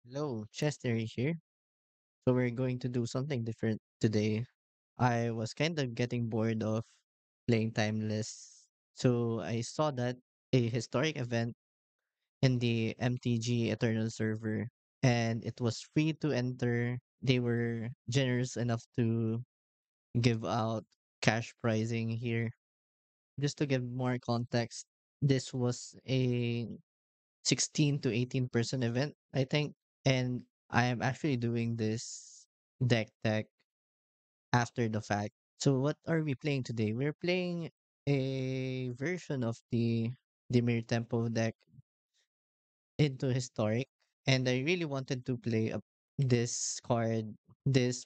Hello, Chester here. So we're going to do something different today. I was kind of getting bored of playing Timeless. So I saw that a historic event in the MTG Eternal server and it was free to enter. They were generous enough to give out cash pricing here. Just to give more context, this was a 16 to 18% event, I think. And I am actually doing this deck tech after the fact. So what are we playing today? We're playing a version of the Dimir Tempo deck into historic. And I really wanted to play this card. This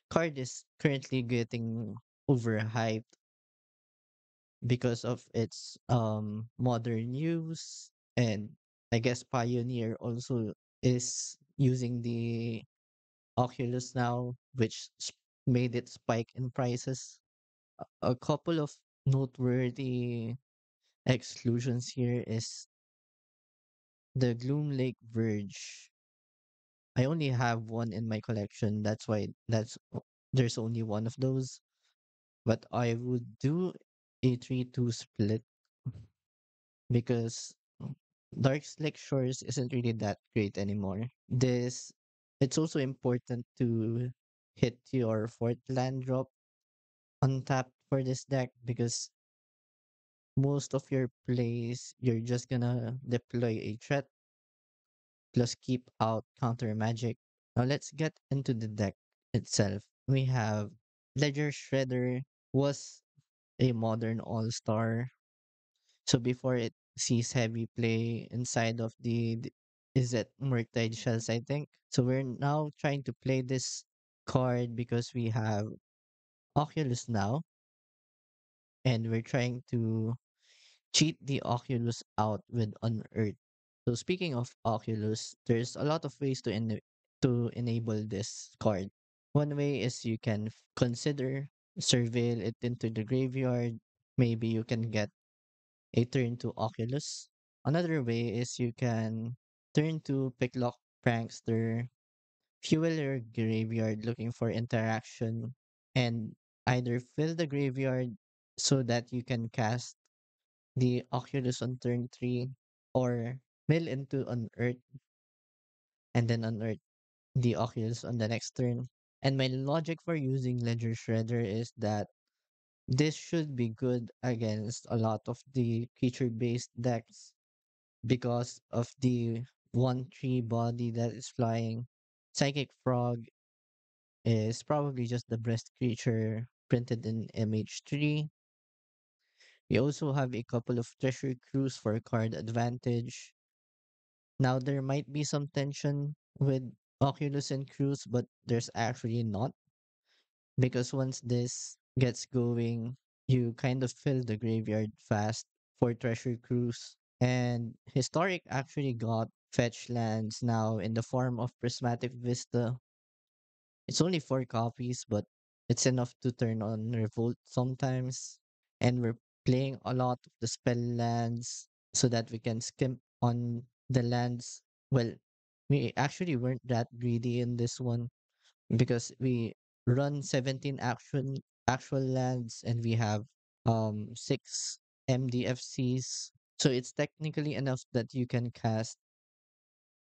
card is currently getting overhyped because of its modern use, and I guess Pioneer also is using the Oculus now, which made it spike in prices. A couple of noteworthy exclusions here is the Gloom Lake Verge. I only have one in my collection. That's why there's only one of those. But I would do a 3-2 split because Dark Lake Shores isn't really that great anymore. This It's also important to hit your fourth land drop untapped for this deck because most of your plays you're just gonna deploy a threat plus keep out counter magic. Now let's get into the deck itself. We have Ledger Shredder was a modern all-star. So before it sees heavy play inside of is it Murktide Shells, I think. So we're now trying to play this card because we have Oculus now, and we're trying to cheat the Oculus out with Unearth. So speaking of Oculus, there's a lot of ways to enable this card. One way is you can consider surveil it into the graveyard. Maybe you can get a turn to Oculus. Another way is you can turn to Picklock Prankster, fuel your graveyard looking for interaction, and either fill the graveyard so that you can cast the Oculus on turn 3, or mill into Unearth and then Unearth the Oculus on the next turn. And my logic for using Ledger Shredder is that this should be good against a lot of the creature based decks because of the 1/3 body that is flying. Psychic Frog is probably just the best creature printed in MH3. We also have a couple of Treasure Cruise for card advantage. Now, there might be some tension with Oculus and Cruise, but there's actually not, because once this gets going, you kind of fill the graveyard fast for Treasure Cruise. And Historic actually got fetch lands now in the form of Prismatic Vista. It's only 4 copies, but it's enough to turn on Revolt sometimes. And we're playing a lot of the spell lands so that we can skimp on the lands. Well, we actually weren't that greedy in this one because we run 17 actual lands, and we have 6 MDFCs. So it's technically enough that you can cast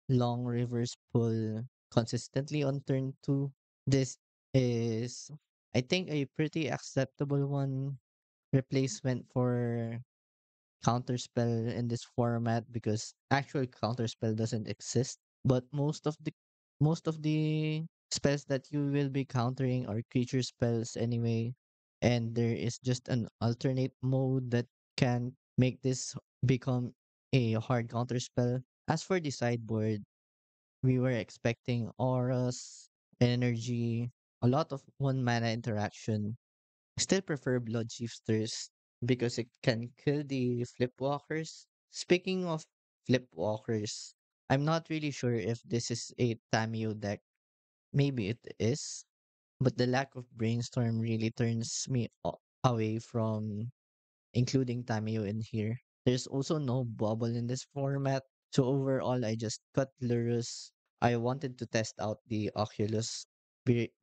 long reverse pull consistently on turn 2. This is, I think, a pretty acceptable one replacement for counterspell in this format, because actual counterspell doesn't exist. But most of the spells that you will be countering are creature spells anyway, and there is just an alternate mode that can make this become a hard counterspell. As for the sideboard, we were expecting auras, energy, a lot of one mana interaction. Still prefer Blood Shifters because it can kill the Flipwalkers. Speaking of Flipwalkers, I'm not really sure if this is a Tameo deck. Maybe it is, but the lack of Brainstorm really turns me away from including Tameo in here. There's also no bubble in this format, so overall I just cut Lurus. I wanted to test out the Oculus.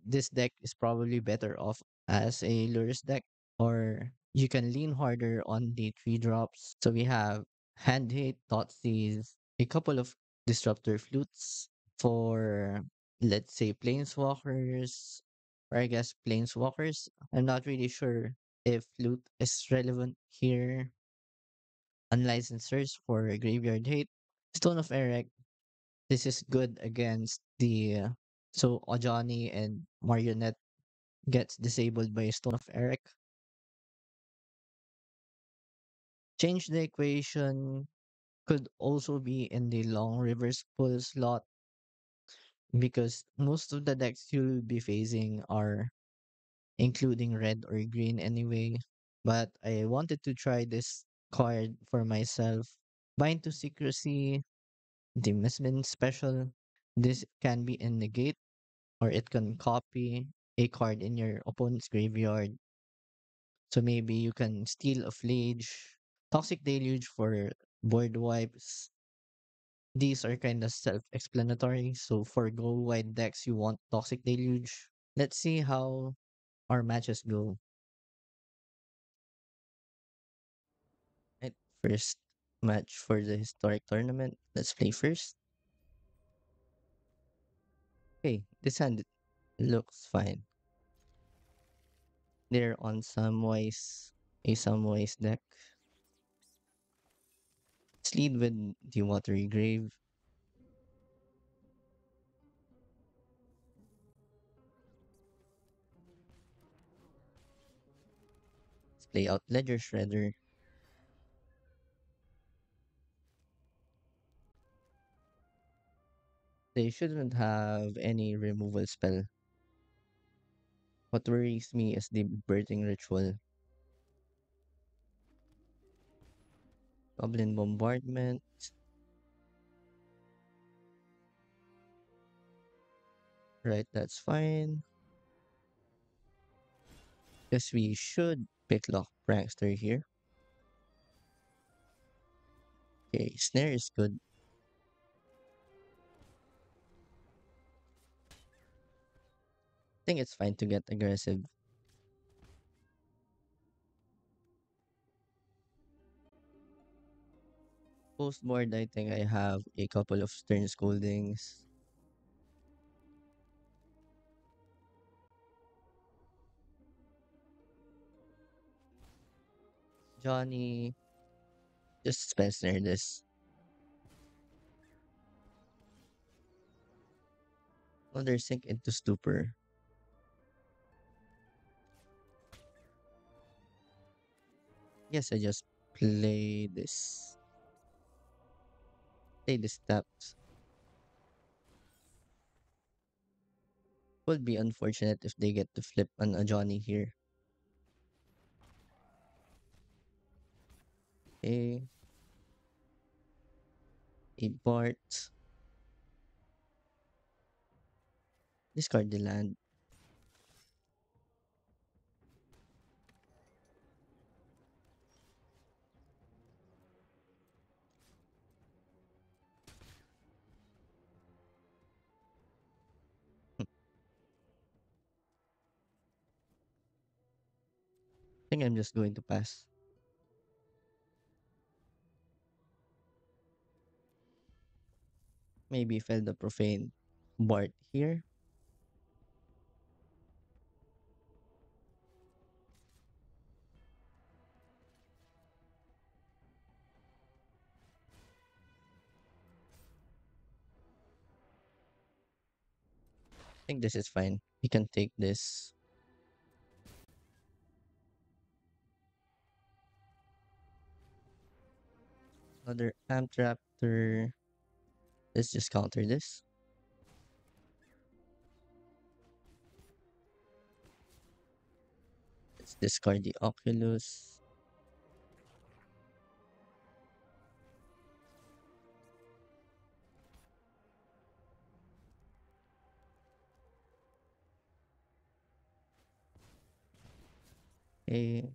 This deck is probably better off as a lures deck, or you can lean harder on the three drops. So we have Hand Hate, Thoughtseize, a couple of Disruptor Flutes for, let's say, Planeswalkers, or I guess Planeswalkers. I'm not really sure if Flute is relevant here. Unlicensed for Graveyard Hate. Stone of Eric, this is good against the so Ojani and Marionette gets disabled by Stone of Eric. Change the equation could also be in the long reverse pull slot because most of the decks you'll be facing are including red or green anyway. But I wanted to try this card for myself. Bind to Secrecy, the Mismin special. This can be in negate or it can copy a card in your opponent's graveyard. So maybe you can steal a Flage, Toxic Deluge for board wipes. These are kind of self-explanatory. So for go wide decks, you want Toxic Deluge. Let's see how our matches go. Right, first match for the historic tournament. Let's play first. Okay, this hand looks fine. They're on a Samwise deck. Let's lead with the Watery Grave. Let's play out Ledger Shredder. They shouldn't have any removal spell. What worries me is the birthing ritual. Goblin Bombardment. Right, that's fine. Guess we should pick Lock Prankster here. Okay, Snare is good. I think it's fine to get aggressive. Post board, I think I have a couple of Stern Scoldings. Johnny, just spell snare this. Another sink into stupor. Yes, I just play this. Play this taps. Would be unfortunate if they get to flip on a Johnny here. Okay, a Bart. Discard the land. I think I'm just going to pass. Maybe fell the profane Bart here. I think this is fine. We can take this. Another Amp Raptor. Let's just counter this. Let's discard the Oculus. Okay.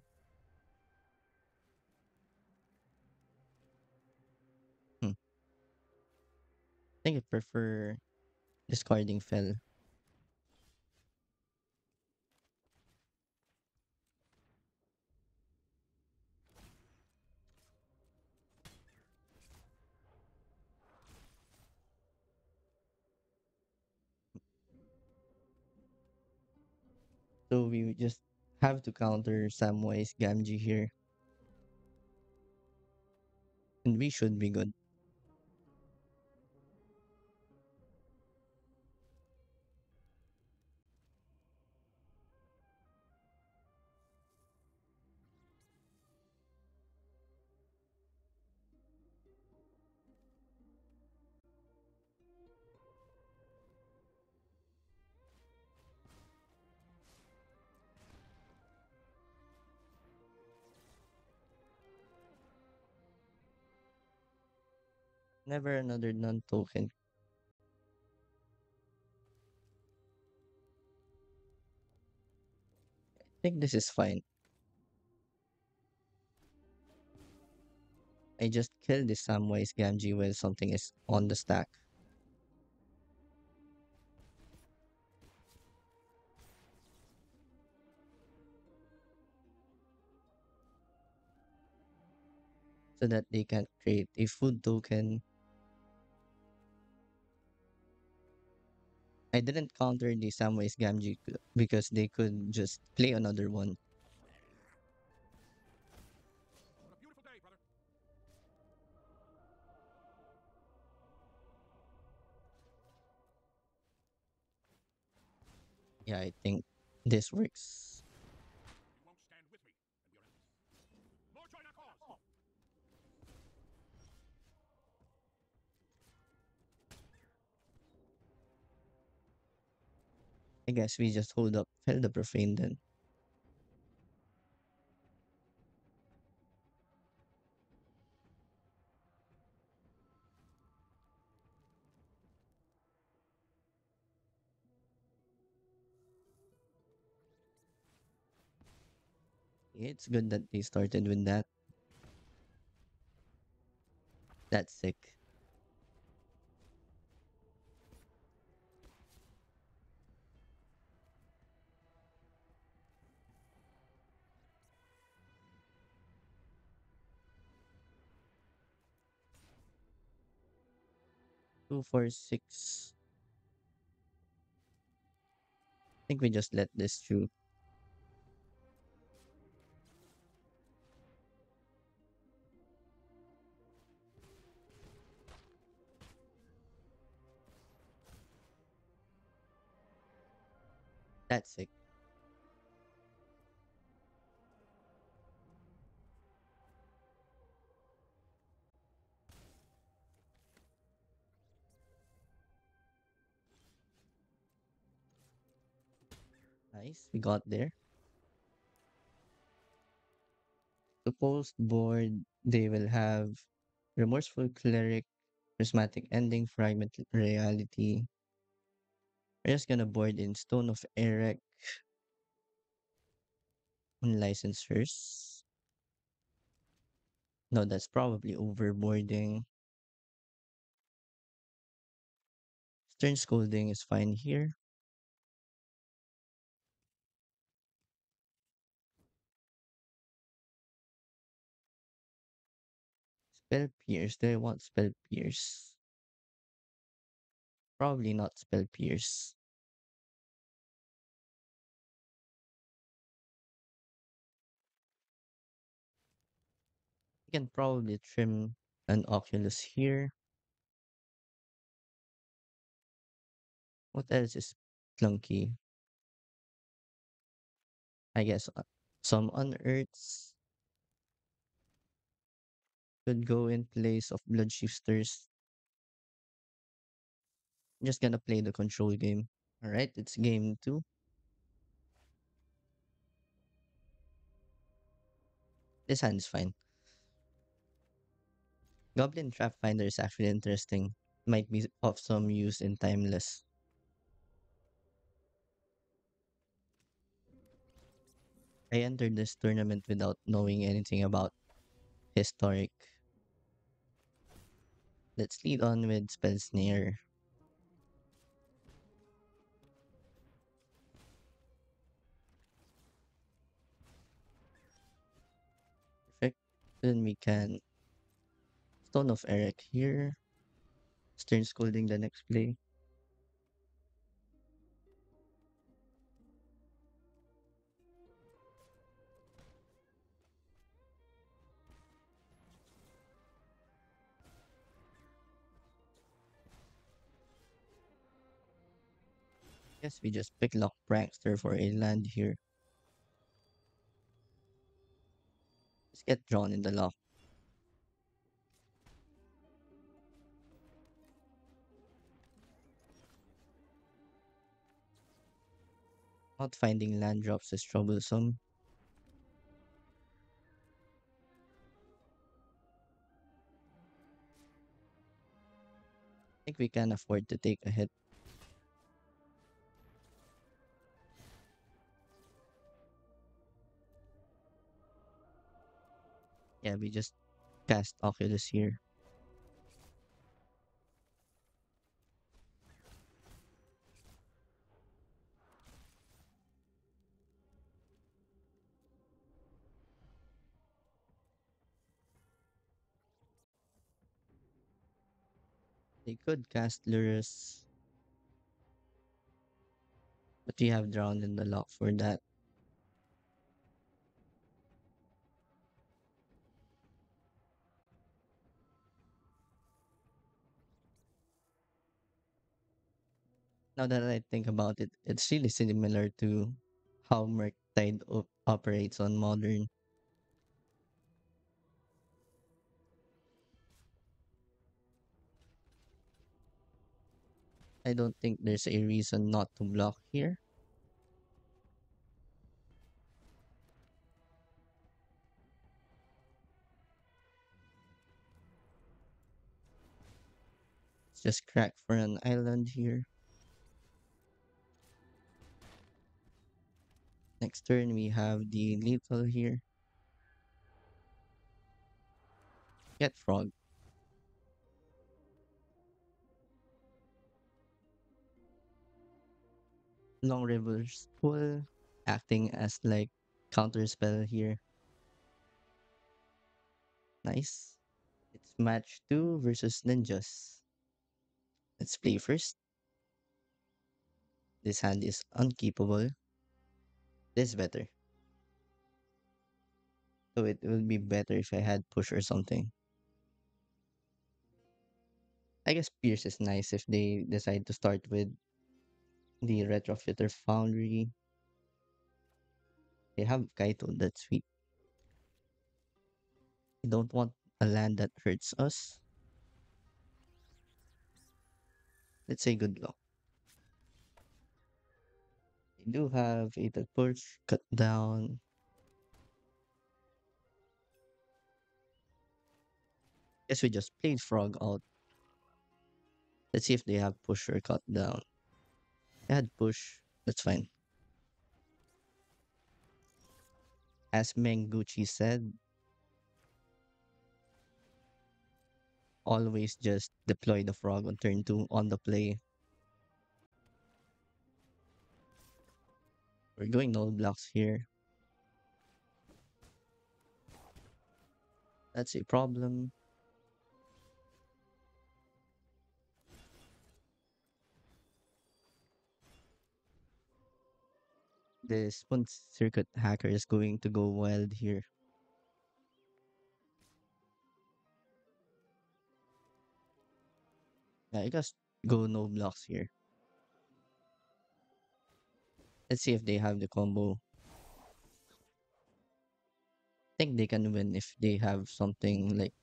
I think I prefer. Discarding fell. So we just have to counter Samwise Gamgee here. And we should be good. Never another non-token. I think this is fine. I just kill this Samwise Gamgee when something is on the stack. So that they can create a food token. I didn't counter the Samwise Gamgee because they could just play another one. Yeah, I think this works. I guess we just hold up, fell the profane then. It's good that they started with that. That's sick. 246. I think we just let this through. That's sick. Nice. We got there. The post board, they will have Remorseful Cleric, Prismatic Ending, Fragment Reality. We're just gonna board in Stone of Erec, Unlicensors. No, that's probably overboarding. Stern Scolding is fine here. Spell Pierce. Do I want Spell Pierce? Probably not Spell Pierce. You can probably trim an Oculus here. What else is clunky? I guess some unearths could go in place of Blood Shifters. I'm just gonna play the control game. Alright, it's game two. This hand is fine. Goblin Trap Finder is actually interesting. Might be of some use in Timeless. I entered this tournament without knowing anything about Historic. Let's lead on with Spell Snare. Then we can Stone of Eric here. Stern Scolding the next play. Guess we just pick Lock Prankster for a land here. Let's get drawn in the lock. Not finding land drops is troublesome. I think we can afford to take a hit. Yeah, we just cast Oculus here. They could cast Lurus, but we have drowned in the lock for that. Now that I think about it, it's really similar to how Murktide operates on Modern. I don't think there's a reason not to block here. Let's just crack for an island here. Next turn, we have the lethal here. Get Frog. Long River's Pull, acting as like counter spell here. Nice. It's match 2 versus ninjas. Let's play first. This hand is unkeepable. This is better. So it would be better if I had push or something. I guess Pierce is nice if they decide to start with the Retrofitter Foundry. They have Kaito, that's sweet. I don't want a land that hurts us. Let's say good luck. They do have Fatal Push, Cut Down. Guess we just played Frog out. Let's see if they have Push or Cut Down. They had Push, that's fine. As Menguchi said, always just deploy the Frog on turn 2 on the play. We're going null blocks here. That's a problem. The Spoon Circuit Hacker is going to go wild here. Yeah, I guess go no blocks here. Let's see if they have the combo. I think they can win if they have something like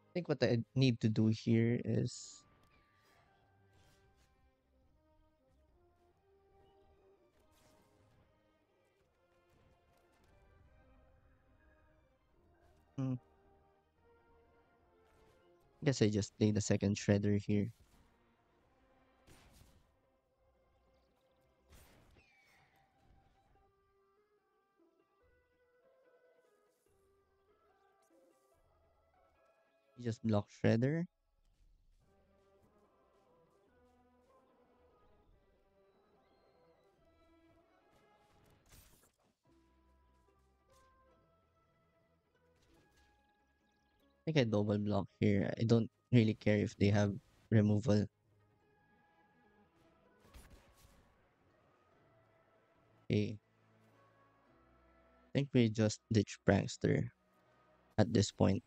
I think what I need to do here is hmm, I guess I just play the second shredder here. You just block shredder. think I double block here. I don't really care if they have removal. Okay, I think we just ditch Prankster at this point.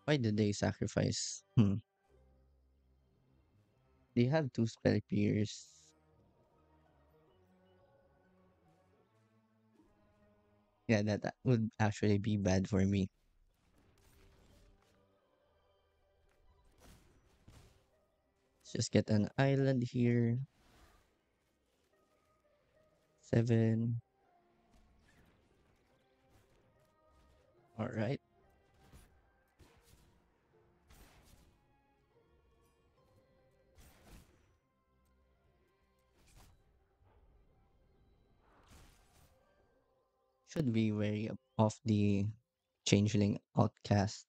Why did they sacrifice? They have two spell peers. Yeah, that would actually be bad for me. Let's just get an island here. 7. All right. Should be wary of the changeling outcast.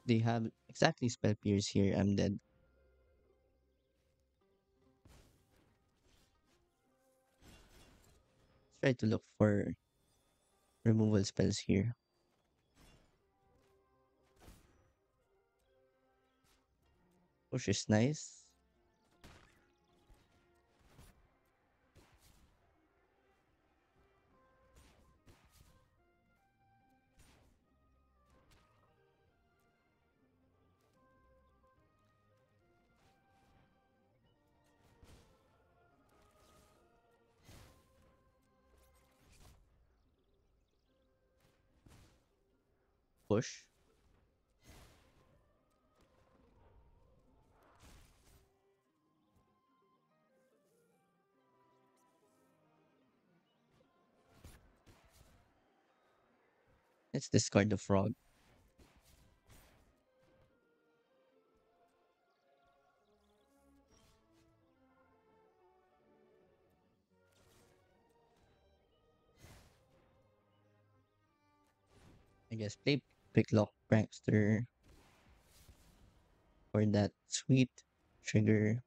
They have exactly spell pierce here. I'm dead. Let's try to look for removal spells here. Push is nice. Push. Let's discard the frog. I guess play Picklock Prankster for that sweet trigger.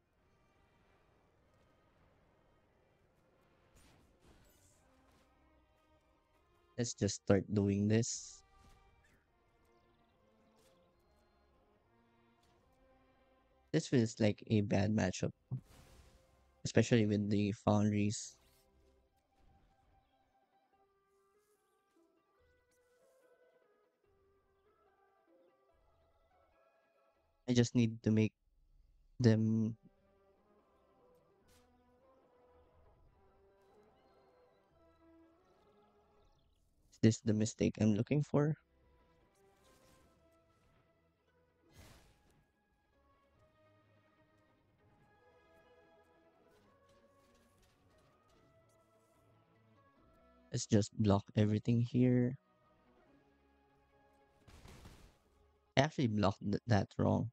Let's just start doing this. This feels like a bad matchup, especially with the foundries. I just need to make them. Is this the mistake I'm looking for? Let's just block everything here. I actually blocked that wrong.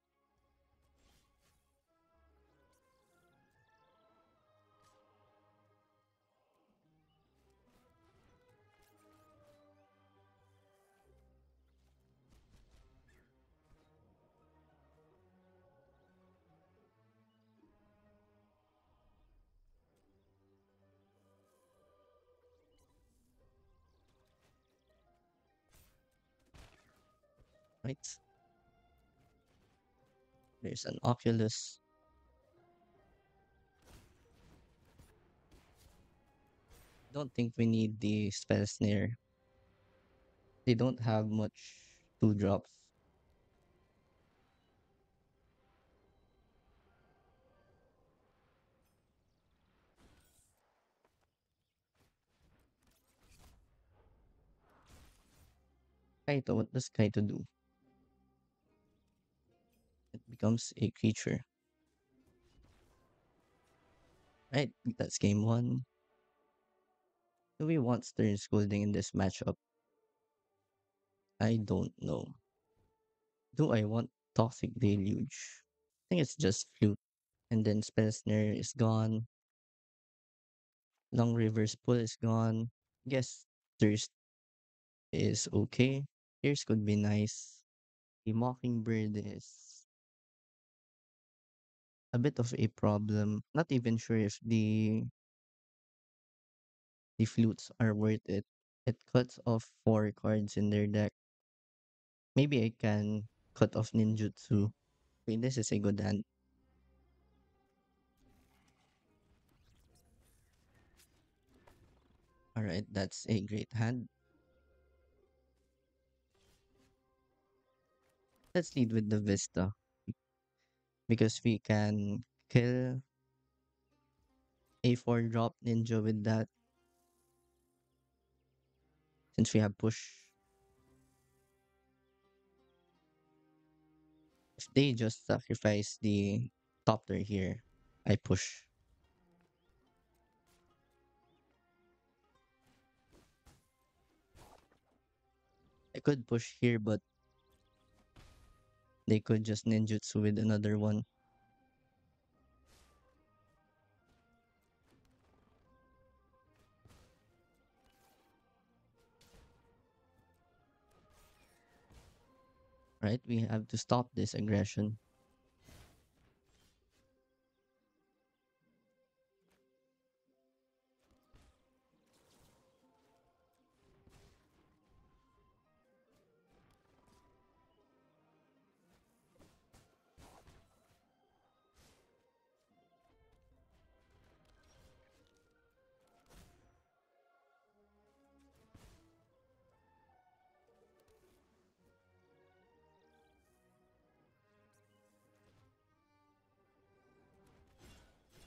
Right? There's an Oculus. Don't think we need the spell snare. They don't have much two drops. Kaito, what does Kaito do? It becomes a creature. Right, that's game one. Do we want Stern Scolding in this matchup? I don't know. Do I want Toxic Deluge? I think it's just Flute. And then Spell Snare is gone. Long River's pull is gone. Guess Thirst is okay. Tears could be nice. The Mockingbird is a bit of a problem. Not even sure if the flutes are worth it. It cuts off 4 cards in their deck. Maybe I can cut off ninjutsu. Okay, this is a good hand. Alright, that's a great hand. Let's lead with the Vista because we can kill a 4 drop ninja with that since we have push. If they just sacrifice the Topter here, I push. I could push here, but they could just ninjutsu with another one. Right? We have to stop this aggression.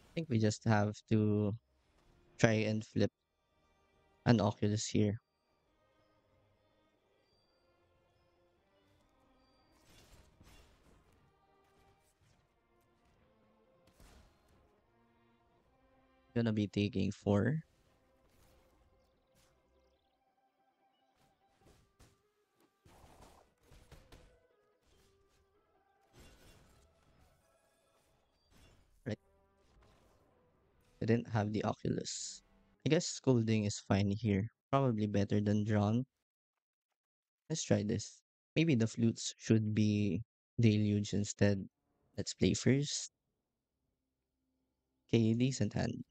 I think we just have to try and flip an Oculus here. Gonna be taking 4. Right? I didn't have the Oculus. I guess scolding is fine here. Probably better than drawn. Let's try this. Maybe the flutes should be deluge instead. Let's play first. Okay, decent hand.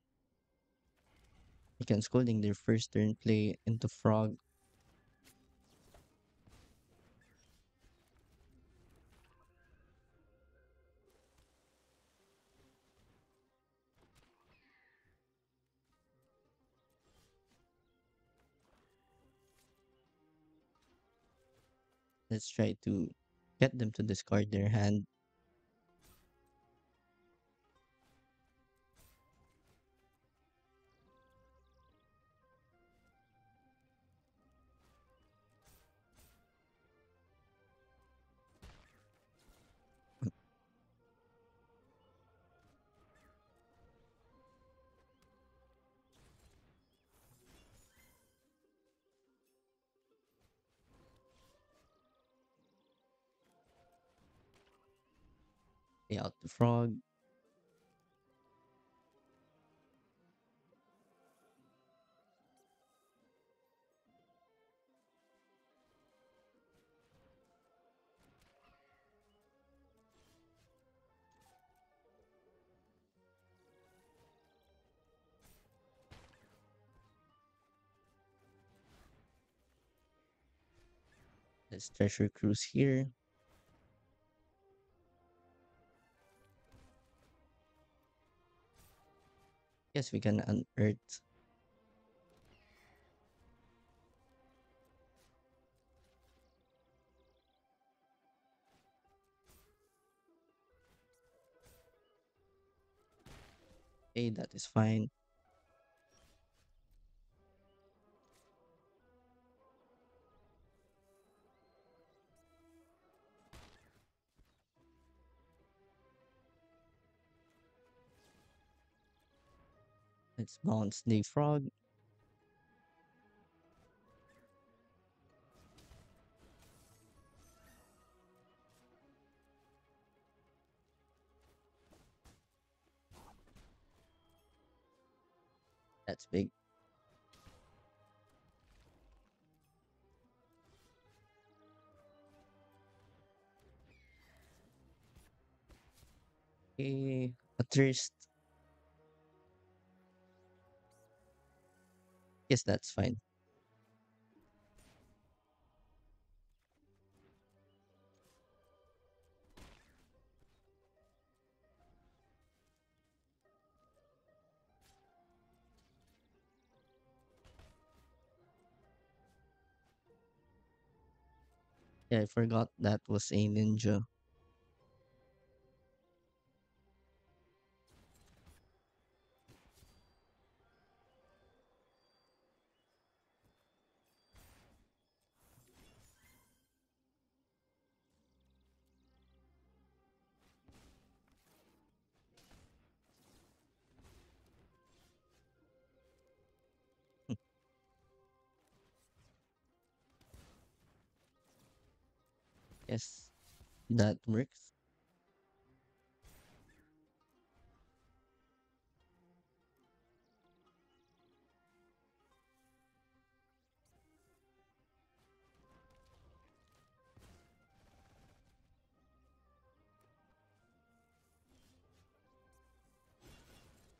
You can scolding their first turn play into frog. Let's try to get them to discard their hand. Play out the frog. Let's treasure cruise here. Yes, we can unearth. Okay, that is fine. Let's bounce the frog. That's That's big. At first, yes, that's fine. Yeah, I forgot that was a ninja. Yes, that works.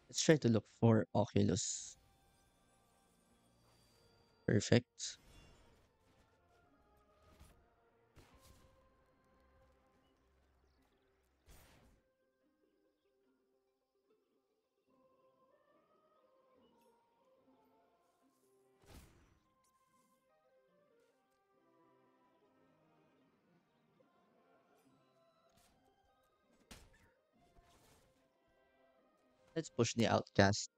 Let's try to look for Oculus. Perfect. Let's push the outcast.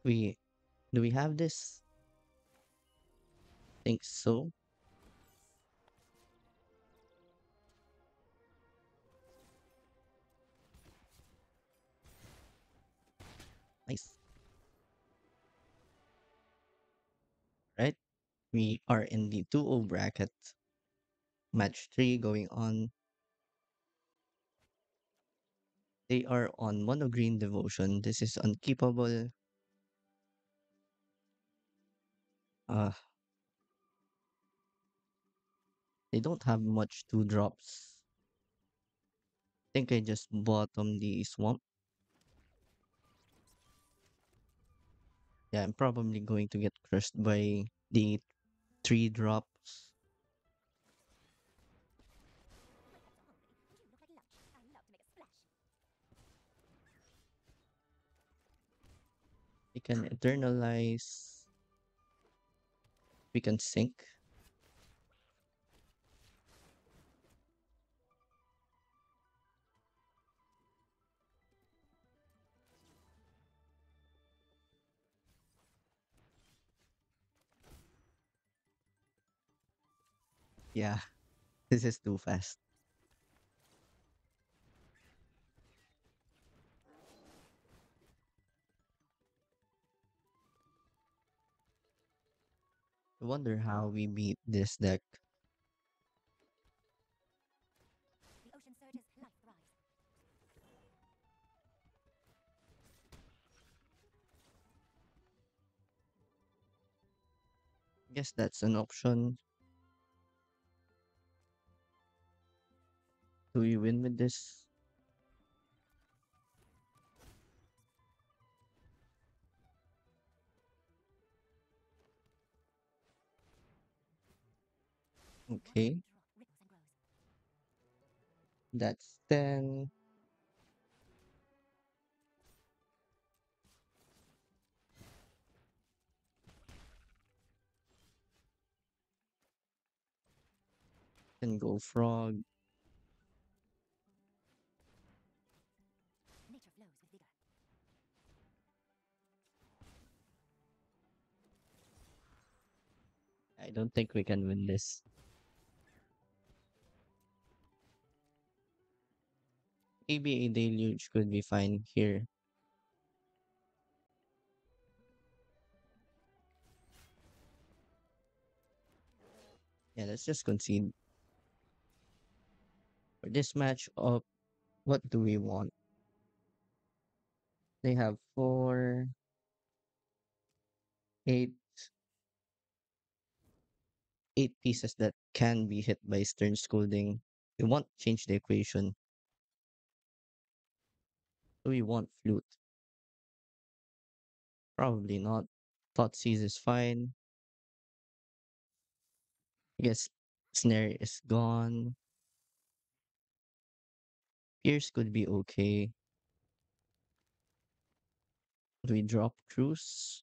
We do we have this? Think so. Nice. Right? We are in the 2-0 bracket. Match 3 going on. They are on mono green devotion. This is unkeepable. Uh, they don't have much two drops. Think I just bottom the swamp. Yeah, I'm probably going to get crushed by the three drops. We can eternalize. We can sink. Yeah, this is too fast. I wonder how we beat this deck. Guess that's an option. Do we win with this? Okay, that's 10. Can go frog. I don't think we can win this. Maybe a deluge could be fine here. Yeah, let's just concede. For this match up, what do we want? They have four, eight, eight pieces that can be hit by Stern Scolding. We want change the equation. Do we want flute? Probably not. Thoughtseize is fine. I guess snare is gone. Pierce could be okay. Do we drop Cruise?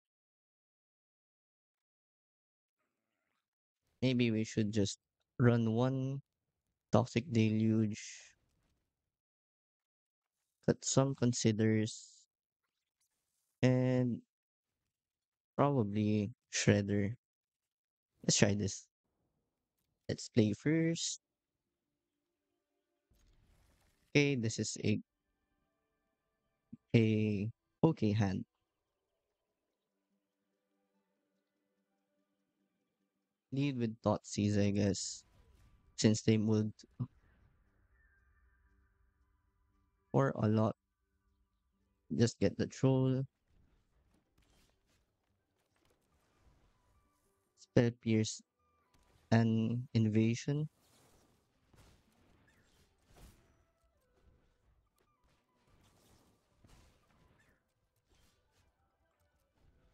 Maybe we should just run one Toxic Deluge, cut some Considers, and probably Shredder. Let's try this. Let's play first. Okay, this is a okay hand. Lead with Thoughtseize, I guess, since they moved for a lot. Just get the troll, spell pierce, and invasion.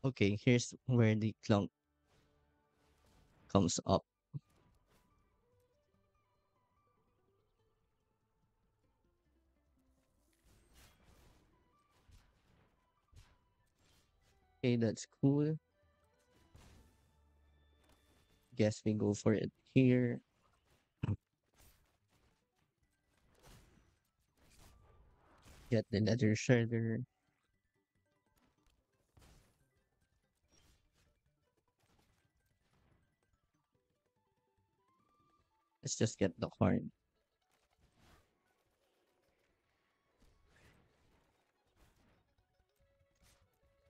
Okay, here's where the clunk comes up. Okay, that's cool. Guess we go for it here. Get the letter shredder. Let's just get the horn.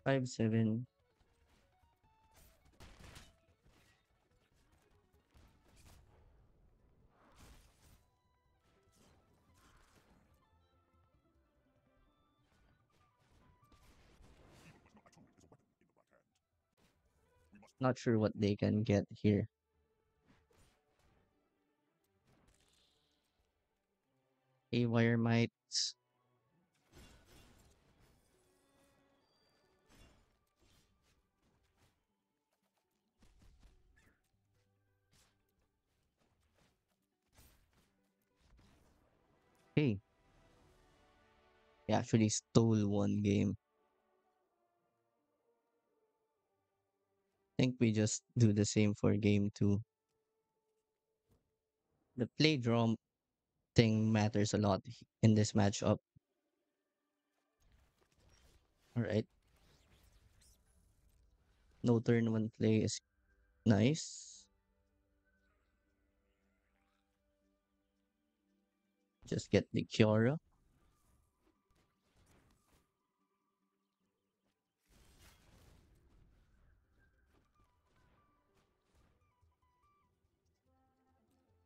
5-7. Not sure what they can get here. A wire mites. Hey, they actually stole one game. Think we just do the same for game two. The play draw thing matters a lot in this matchup. All right, no turn one play is nice. Just get the Kiora.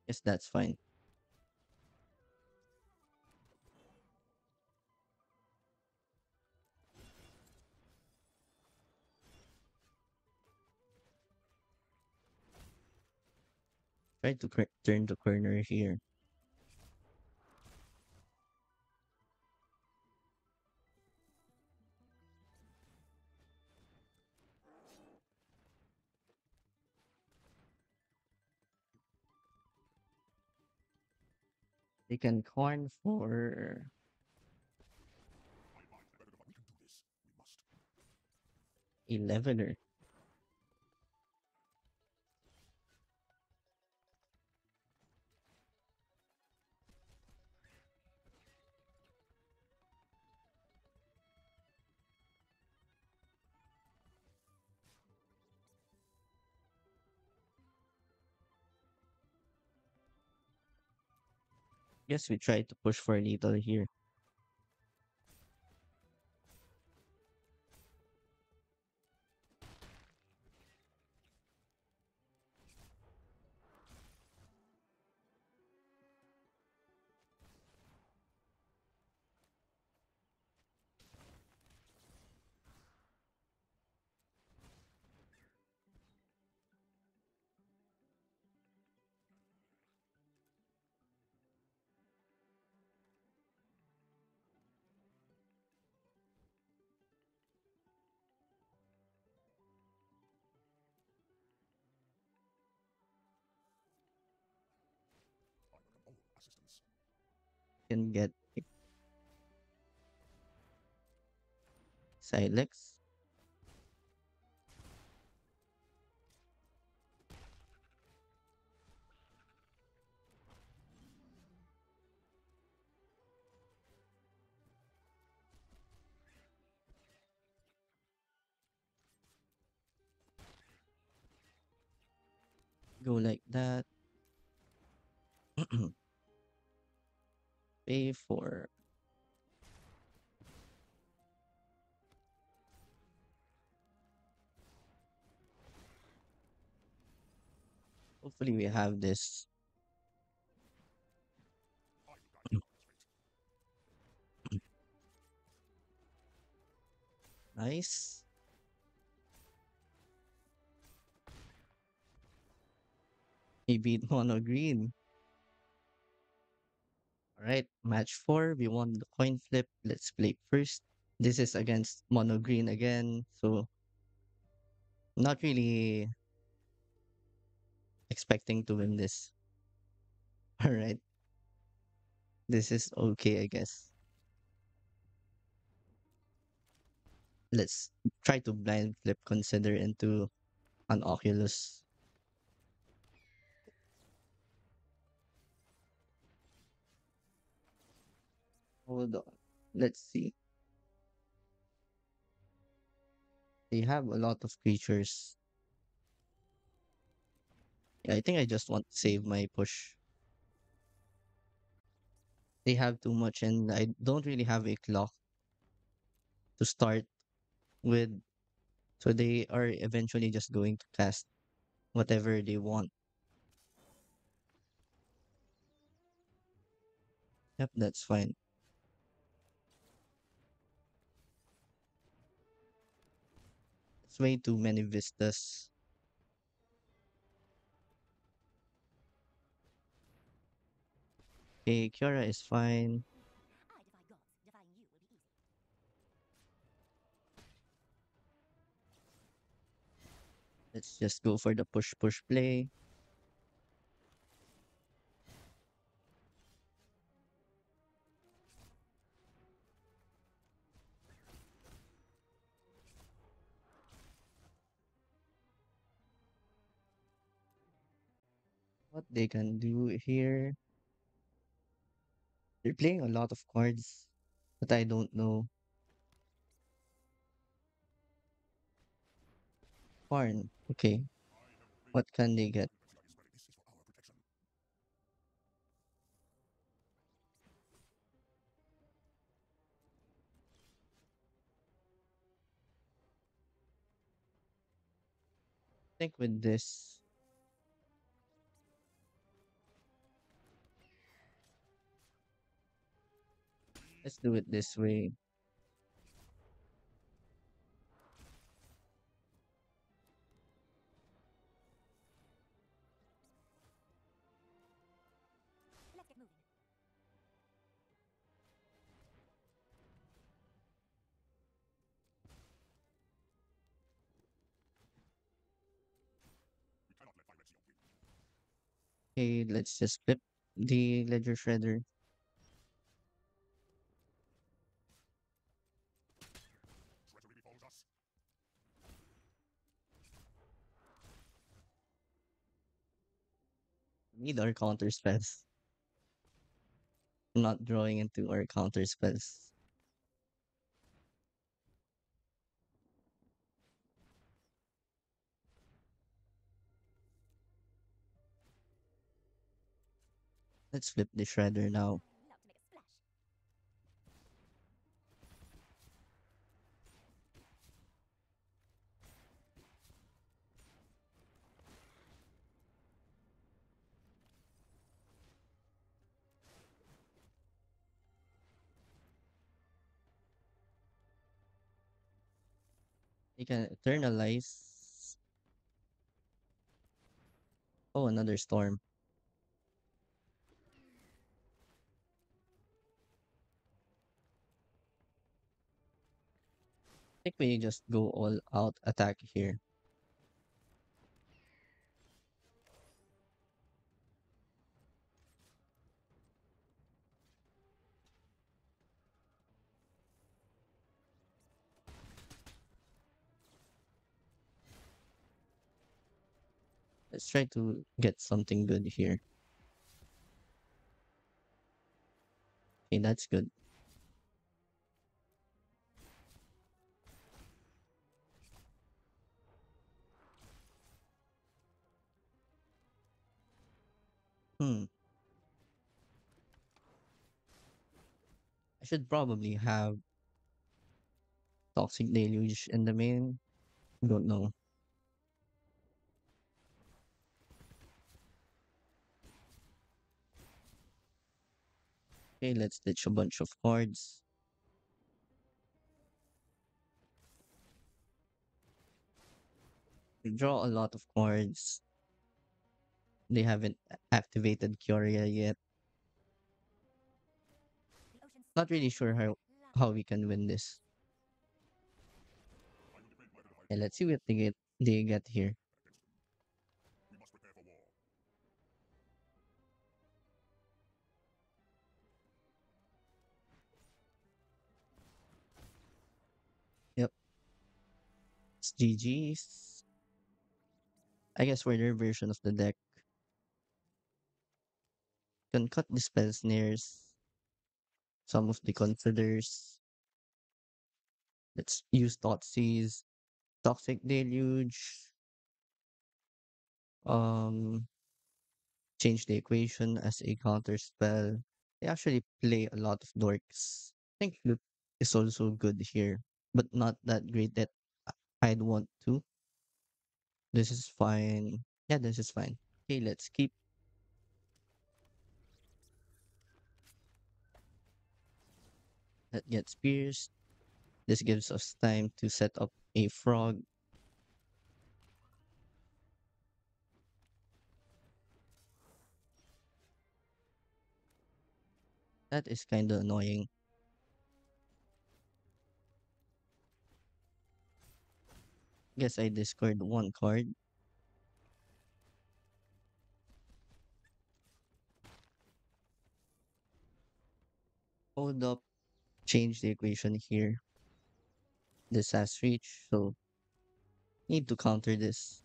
Yes, that's fine. Try to turn the corner here. They can corn for 11er. Guess we try to push for a little here. Can get Silex. Go like that. Pay for. Hopefully we have this. Nice. He beat mono green. All right, match four. We won the coin flip. Let's play first. This is against mono green again, so not really expecting to win this. All right, this is okay, I guess. Let's try to blind flip consider into an Oculus. Hold on. Let's see. They have a lot of creatures. Yeah, I think I just want to save my push. They have too much, and I don't really have a clock to start with. So they are eventually just going to cast whatever they want. Yep, that's fine. It's way too many vistas. Okay, Kiora is fine. Let's just go for the push play. What they can do here. They're playing a lot of cards that I don't know. Farn. Okay. What can they get? I think with this, let's do it this way. Okay, let's just flip the ledger shredder. Need our counter spells. I'm not drawing into our counter spells. Let's flip the shredder now. You can eternalize. Oh, another storm. I think we just go all out attack here. Let's try to get something good here. Okay, that's good. Hmm. I should probably have Toxic Deluge in the main. Don't know. Okay, let's ditch a bunch of cards. We draw a lot of cards. They haven't activated Curia yet. Not really sure how we can win this. And let's see what they get here. Yep, it's GG's. I guess for their version of the deck, can cut the spell snares, some of the considers. Let's use Thoughtseize, Toxic Deluge, um, change the equation as a counter spell. They actually play a lot of dorks. I think Loop is also good here, but not that great that I'd want to. This is fine. Yeah, this is fine. Okay, let's keep that gets pierced. This gives us time to set up a frog. That is kind of annoying. Guess I discard one card. Hold up, change the equation here. This has reach, so need to counter this.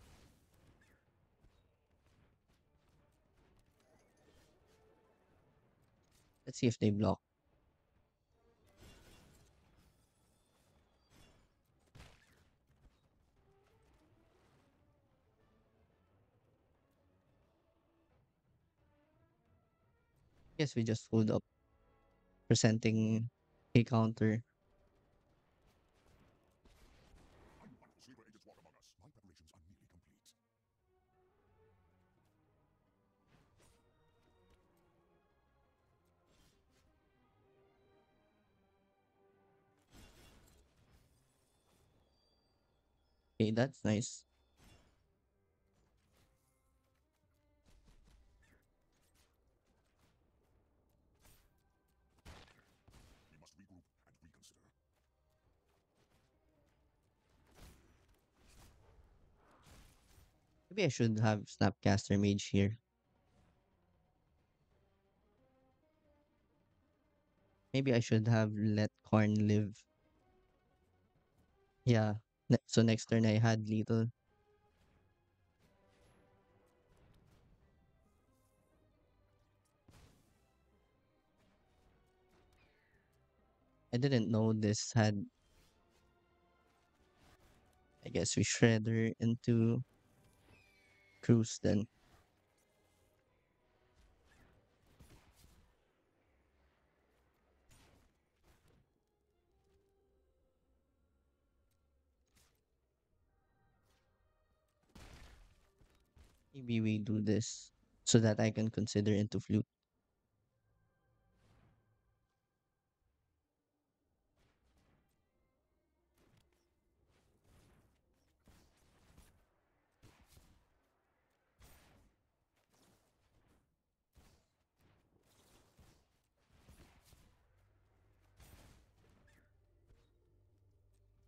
Let's see if they block. Guess we just hold up, presenting a counter. Okay, that's nice. Maybe I should have Snapcaster Mage here. Maybe I should have let Karn live. Yeah. So next turn I had lethal. I didn't know this had. I guess we shredder into cruise then. Maybe we do this so that I can consider into flute.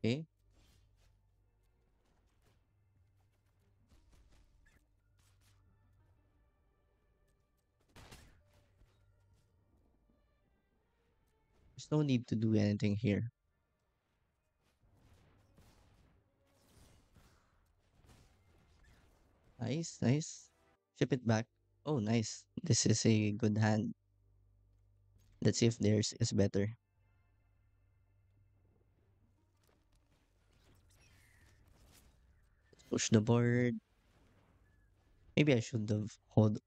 Okay. There's no need to do anything here. Nice, nice. Ship it back. Oh, nice. This is a good hand. Let's see if theirs is better. Let's push the board. Maybe I should have hold.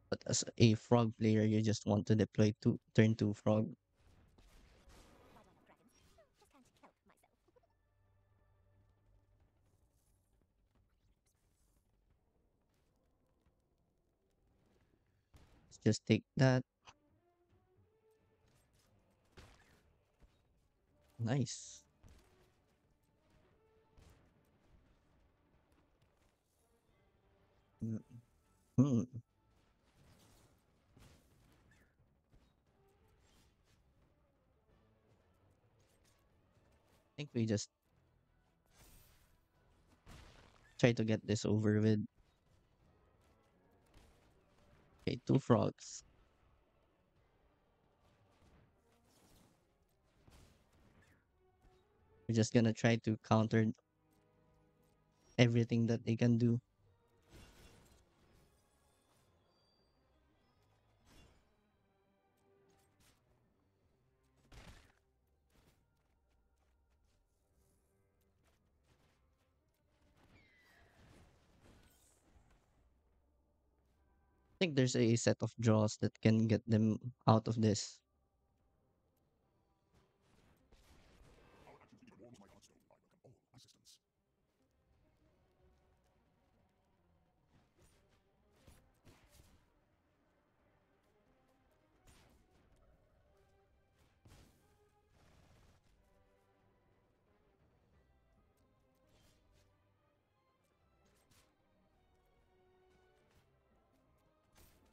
But as a frog player, you just want to deploy two turn two frog. Let's just take that. Nice. Mm, Hmm. I think we just try to get this over with. Okay, two frogs. We're just gonna try to counter everything that they can do. I think there's a set of draws that can get them out of this.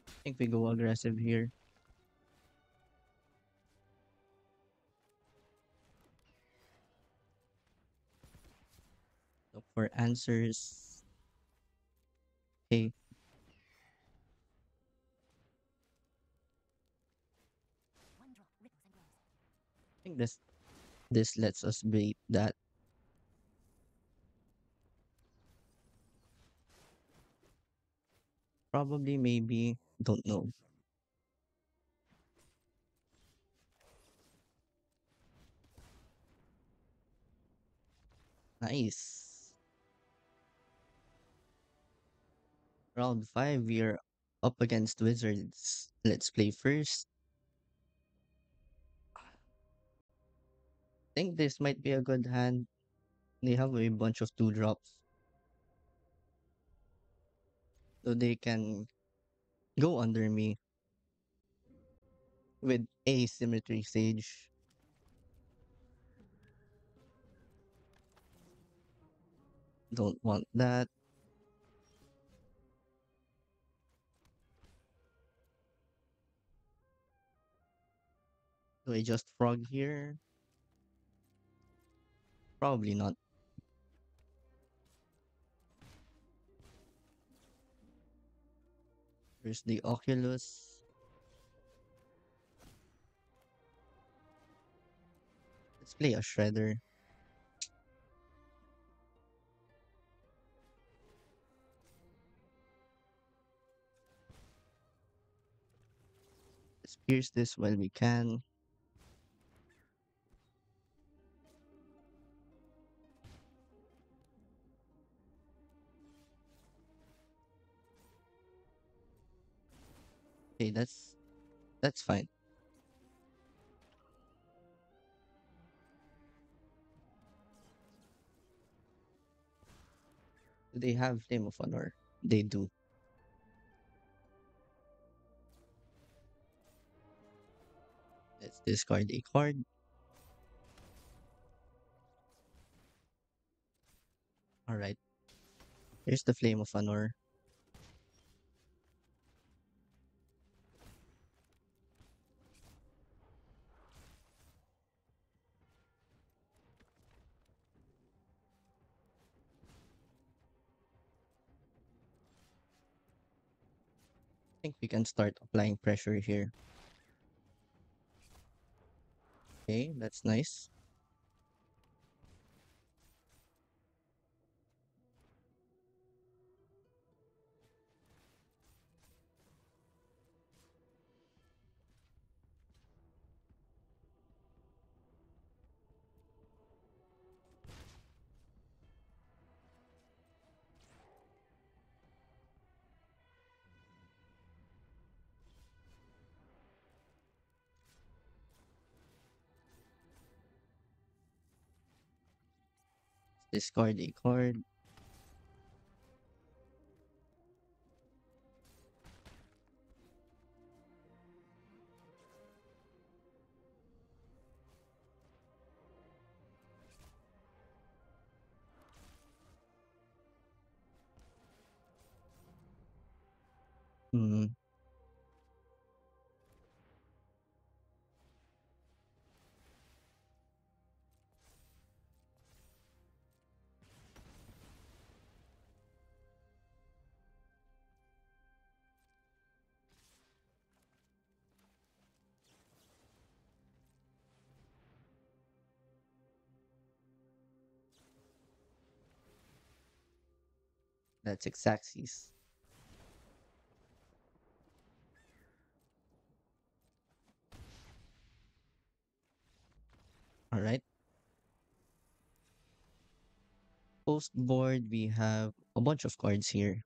I think we go aggressive here. Look for answers. Okay, I think this lets us bait that. Probably, maybe, don't know. Nice. Round five, we're up against wizards. Let's play first. I think this might be a good hand. They have a bunch of two drops, so they can go under me with asymmetry sage. Don't want that. Do I just frog here? Probably not. There's the Oculus. Let's play a Shredder. Let's pierce this while we can. Okay, that's fine. Do they have Flame of Honor? They do. Let's discard a card. Alright. Here's the Flame of Honor. I think we can start applying pressure here. Okay, that's nice. Discard a card. Hmm, that's Xaxis. All right. Post board, we have a bunch of cards here.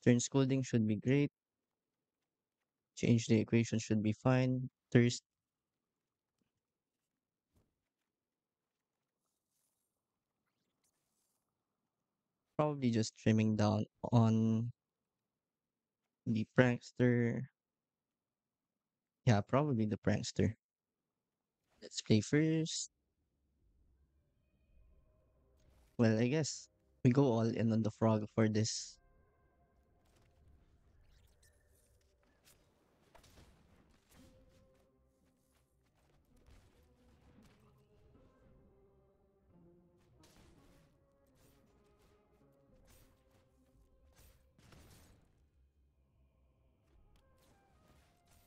Turn scolding should be great. Change the equation should be fine. Thirst, probably just trimming down on the prankster. Yeah, probably the prankster. Let's play first. Well, I guess we go all in on the frog for this.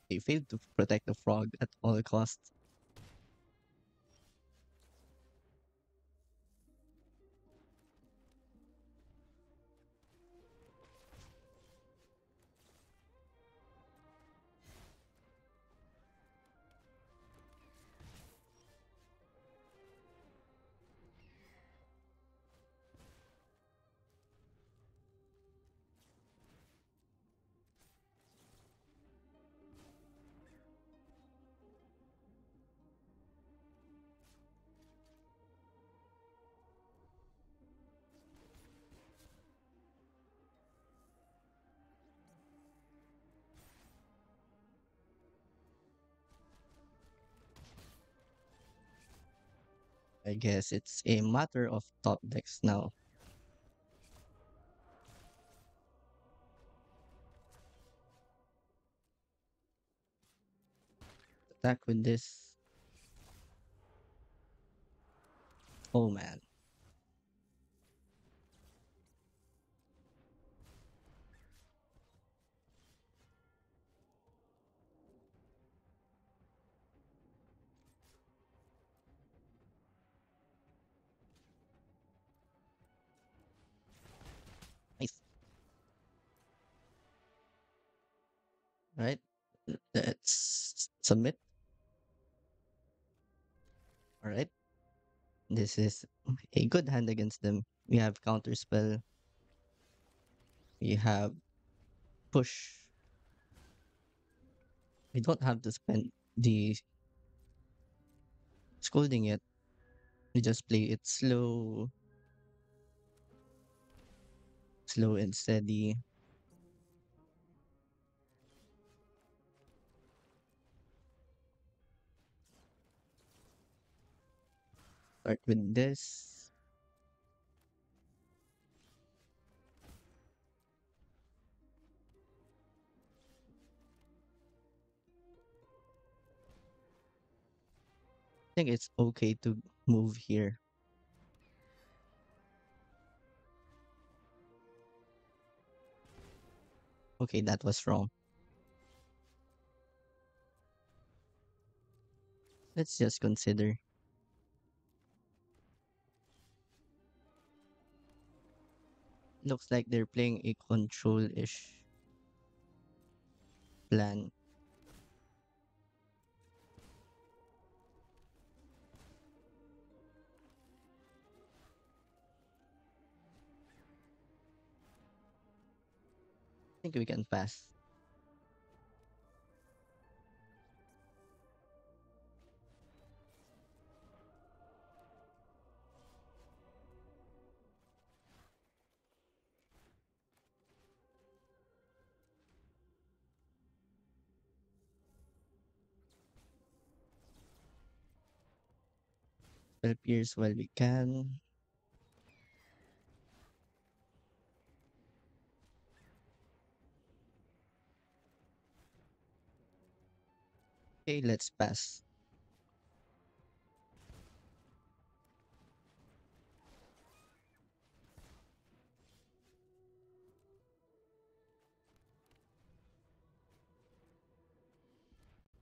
They failed to protect the frog at all costs. I guess it's a matter of top decks now. Attack with this. Oh man. Nice. Right? Let's submit. All right. This is a good hand against them. We have counter spell. We have push. We don't have to spend the scolding yet. We just play it slow and steady. Start with this. I think it's okay to move here. Okay, that was wrong. Let's just consider. Looks like they're playing a control-ish plan. I think we can pass. Spell pierce while we can. Okay, let's pass.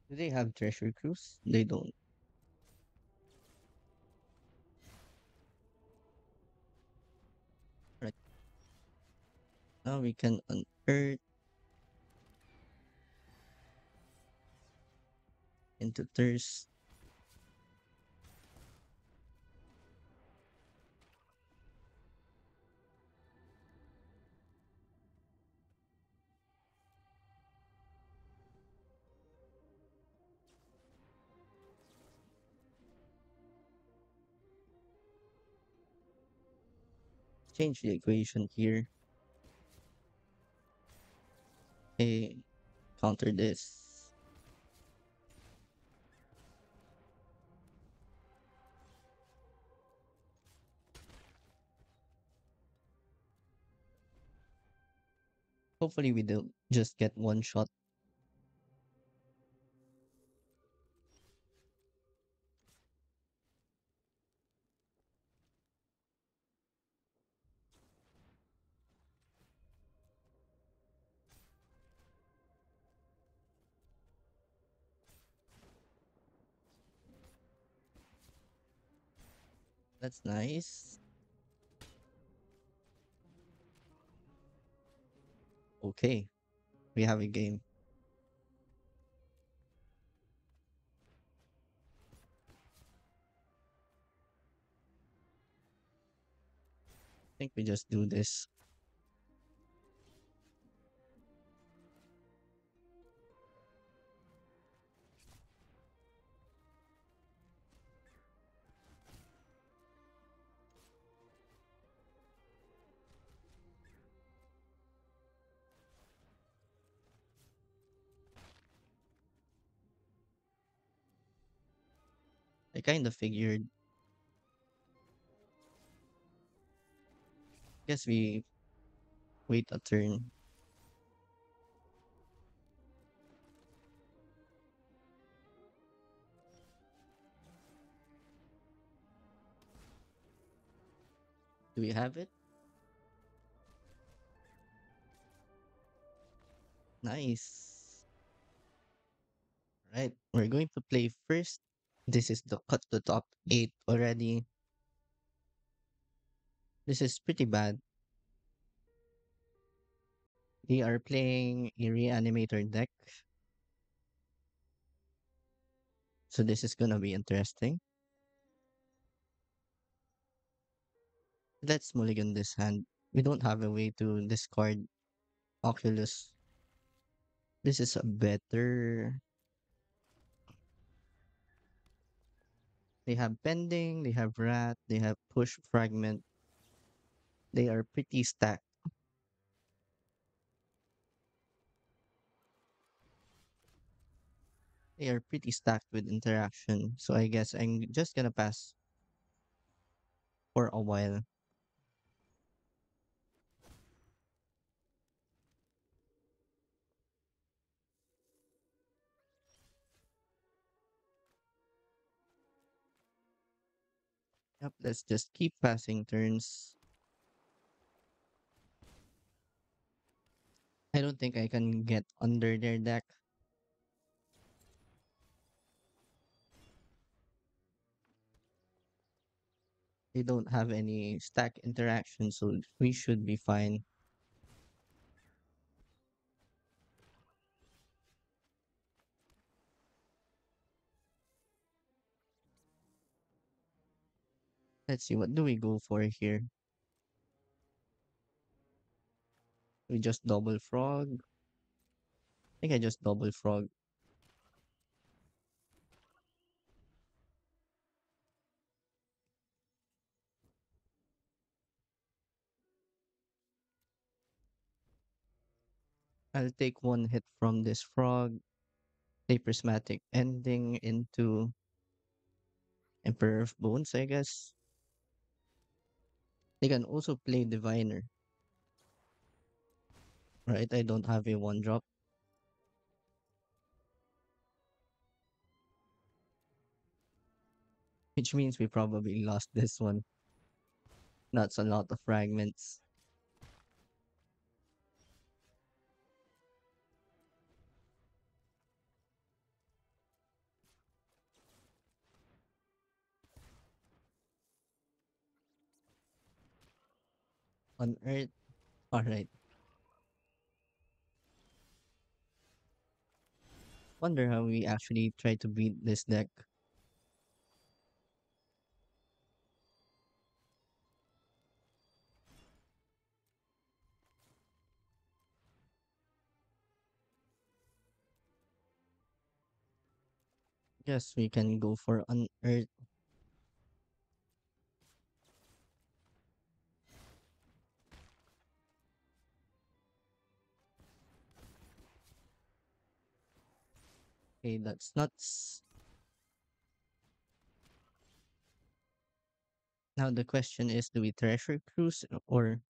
Do they have treasure cruise? They don't. Right now we can unearth into thirst. Change the equation here. Okay, counter this. Hopefully we don't just get one shot. That's nice. Okay, we have a game. I think we just do this. I kind of figured. Guess we wait a turn. Do we have it? Nice. Right, we're going to play first. This is the cut to top 8 already. This is pretty bad. They are playing a reanimator deck, so this is gonna be interesting. Let's mulligan this hand. We don't have a way to discard Oculus. This is a better. They have Pending, they have Rat, they have Push Fragment. They are pretty stacked. They are pretty stacked with interaction. So I guess I'm just gonna pass for a while. Yep, let's just keep passing turns. I don't think I can get under their deck. They don't have any stack interaction, so we should be fine. Let's see, what do we go for here? We just double frog. I think I just double frog. I'll take one hit from this frog. A prismatic ending into Emperor of Bones, I guess. They can also play Diviner, right? I don't have a one drop, which means we probably lost this one. That's a lot of fragments. On Earth, alright. Wonder how we actually try to beat this deck. Guess we can go for Unearth. Okay, that's nuts. Now the question is, do we treasure cruise or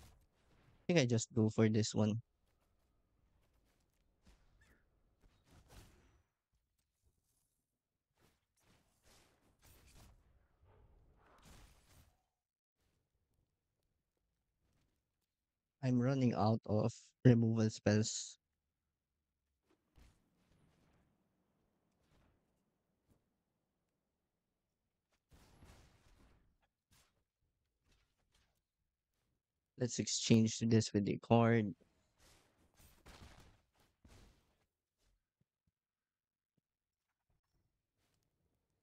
I think I just go for this one. I'm running out of removal spells. Let's exchange this with the card.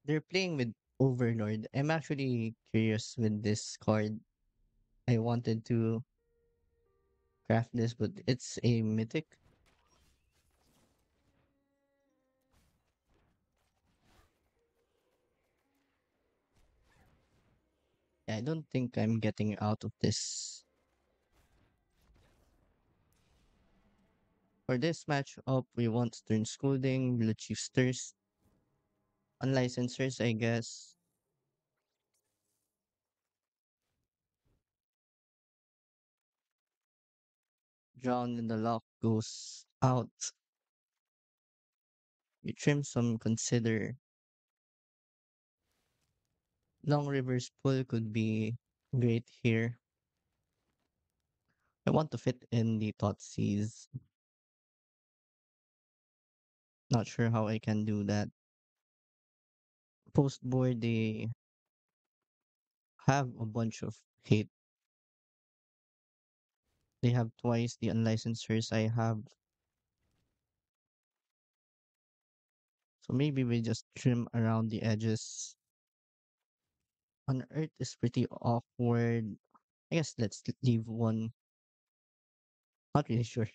They're playing with Overlord. I'm actually curious with this card. I wanted to craft this, but it's a mythic. I don't think I'm getting out of this. For this matchup, we want Stern Scolding, Blue Chief's Thirst, Unlicensors, I guess. Drown in the Lock goes out. We trim some Consider. Long River's Pull could be great here. I want to fit in the Thoughtseize. Not sure how I can do that. Post board, they have a bunch of hate. They have twice the unlicensors I have. So maybe we just trim around the edges. Unearth is pretty awkward. I guess let's leave one. Not really sure.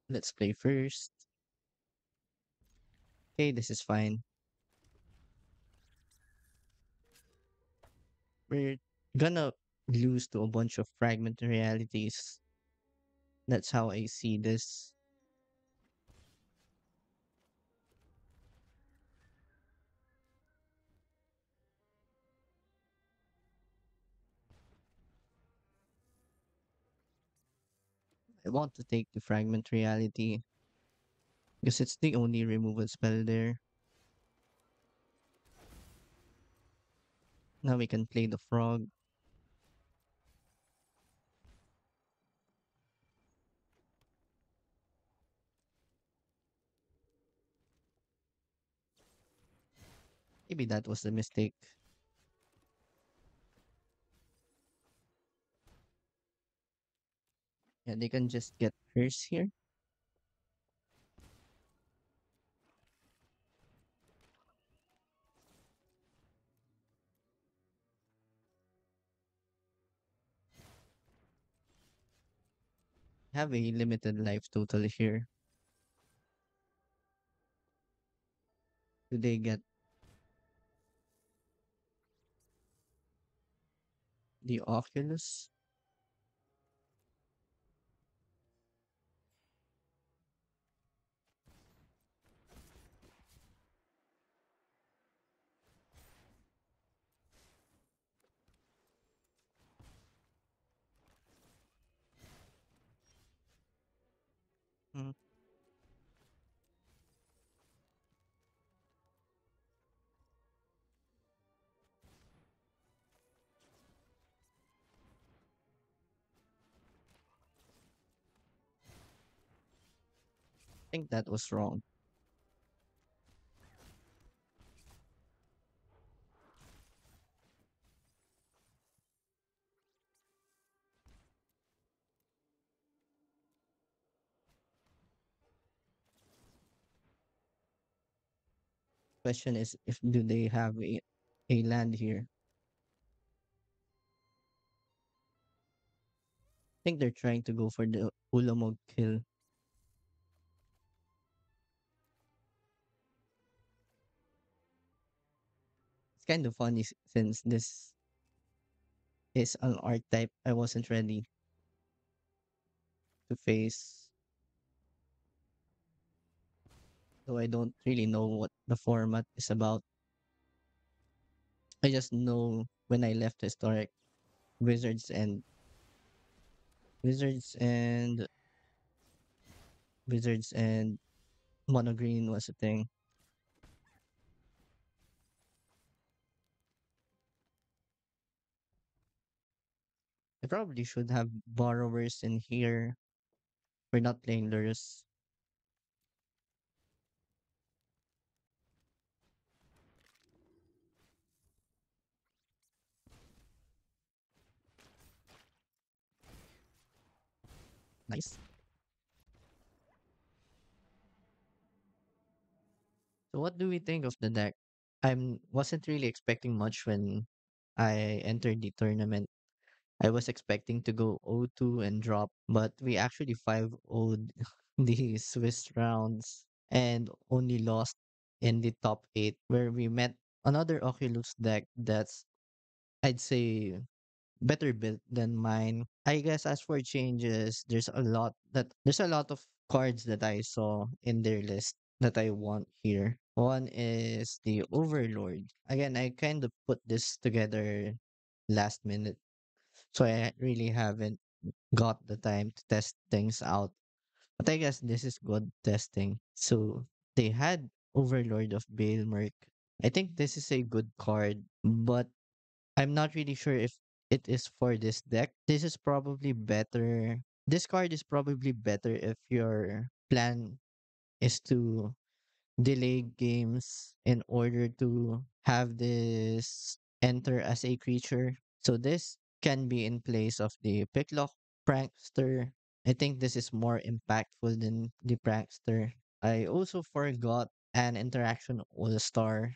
Let's play first. Okay, this is fine. We're gonna lose to a bunch of fragment realities. That's how I see this. I want to take the fragment reality because it's the only removal spell there. Now we can play the frog. Maybe that was the mistake. Yeah, they can just get curse here. Have a limited life total here. Do they get the Oculus? think that was wrong. Question is if do they have a land here? I think they're trying to go for the Ulamog kill. It's kind of funny since this is an archetype I wasn't ready to face. So I don't really know what the format is about. I just know when I left historic wizards and wizards and wizards and mono green was a thing. I probably should have borrowers in here. We're not playing lures. Nice. So what do we think of the deck? I wasn't really expecting much when I entered the tournament. I was expecting to go 0-2 and drop, but we actually 5-0'd the Swiss rounds and only lost in the top 8 where we met another Oculus deck that's I'd say better built than mine. I guess as for changes, there's a lot of cards that I saw in their list that I want here. One is the Overlord. Again, I kind of put this together last minute, so I really haven't got the time to test things out. But I guess this is good testing. So they had Overlord of Baelmerk. I think this is a good card, but I'm not really sure if it is for this deck. This is probably better. This card is probably better if your plan is to delay games in order to have this enter as a creature. So this can be in place of the Picklock Prankster. I think this is more impactful than the Prankster. I also forgot an interaction all star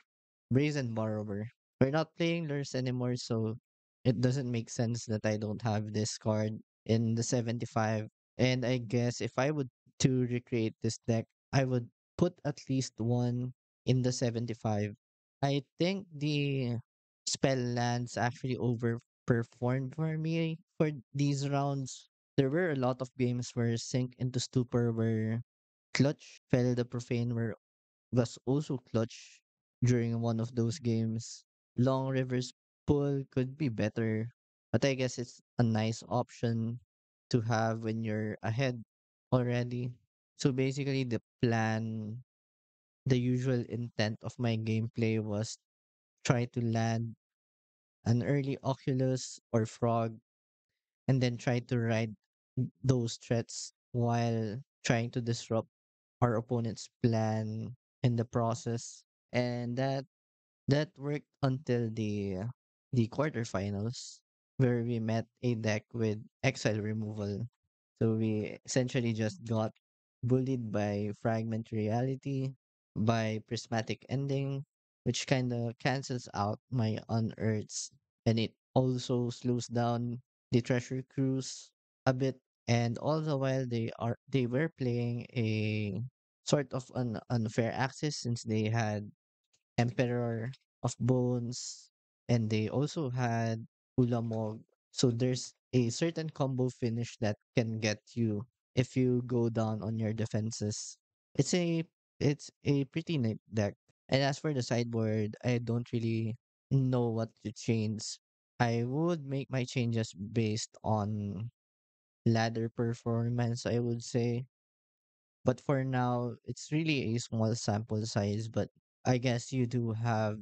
Brazen Borrower. We're not playing lures anymore, so it doesn't make sense that I don't have this card in the 75. And I guess if I would to recreate this deck, I would put at least one in the 75. I think the spell lands actually overperformed for me for these rounds. There were a lot of games where Sink into Stupor were clutch, Fell the Profane was also clutch during one of those games. Long River's pull could be better, but I guess it's a nice option to have when you're ahead already. So basically, the usual intent of my gameplay was try to land an early Oculus or Frog and then try to ride those threats while trying to disrupt our opponent's plan in the process. And that worked until the quarterfinals where we met a deck with exile removal. So we essentially just got bullied by fragment reality, by prismatic ending, which kind of cancels out my unearths, and it also slows down the treasure cruise a bit. And all the while they were playing a sort of an unfair axis since they had Emperor of Bones, and they also had Ulamog. So there's a certain combo finish that can get you if you go down on your defenses. It's a it's a pretty neat deck. And as for the sideboard, I don't really know what to change. I would make my changes based on ladder performance, I would say. But for now, it's really a small sample size, but I guess you do have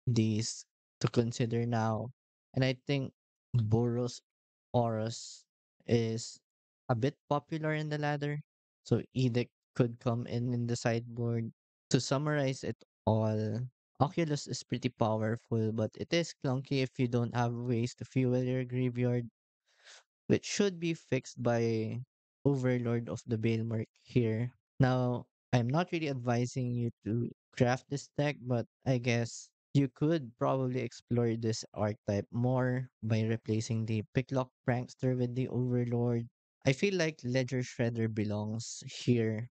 these to consider now. And I think Boros Oros is a bit popular in the ladder. So Edict could come in the sideboard. To summarize it all, Oculus is pretty powerful, but it is clunky if you don't have ways to fuel your graveyard, which should be fixed by Overlord of the Bailmark here. Now, I'm not really advising you to craft this deck, but I guess you could probably explore this archetype more by replacing the Picklock Prankster with the Overlord. I feel like Ledger Shredder belongs here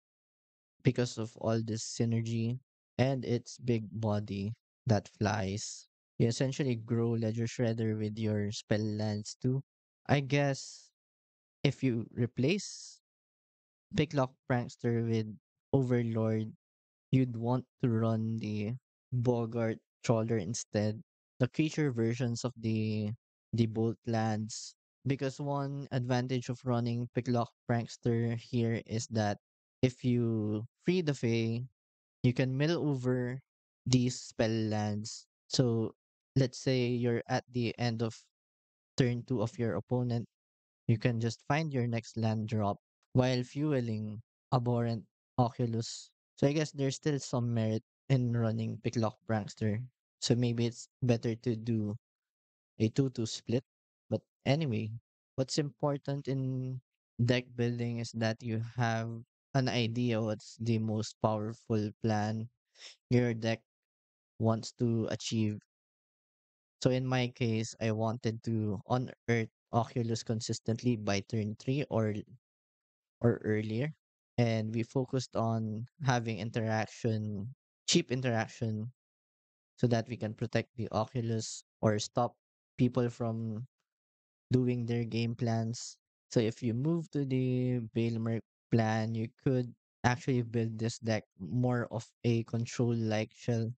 because of all this synergy and its big body that flies. You essentially grow Ledger Shredder with your spell lands too. I guess if you replace Picklock Prankster with Overlord, you'd want to run the Bogart Trawler instead. The creature versions of the Bolt lands. Because one advantage of running Picklock Prankster here is that if you free the Fae, you can mill over these spell lands. So let's say you're at the end of turn two of your opponent, you can just find your next land drop while fueling Abhorrent Oculus. So I guess there's still some merit in running Picklock Prankster. So maybe it's better to do a 2-2 split. But anyway, what's important in deck building is that you have an idea what's the most powerful plan your deck wants to achieve. So in my case, I wanted to unearth Oculus consistently by turn 3 or earlier. And we focused on having interaction, cheap interaction, so that we can protect the Oculus or stop people from doing their game plans. So if you move to the Bailmerk plan, you could actually build this deck more of a control like shell.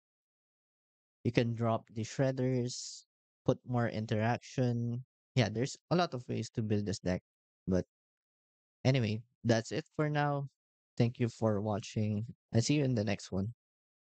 You can drop the shredders, put more interaction. Yeah, there's a lot of ways to build this deck. But anyway, that's it for now. Thank you for watching. I'll see you in the next one.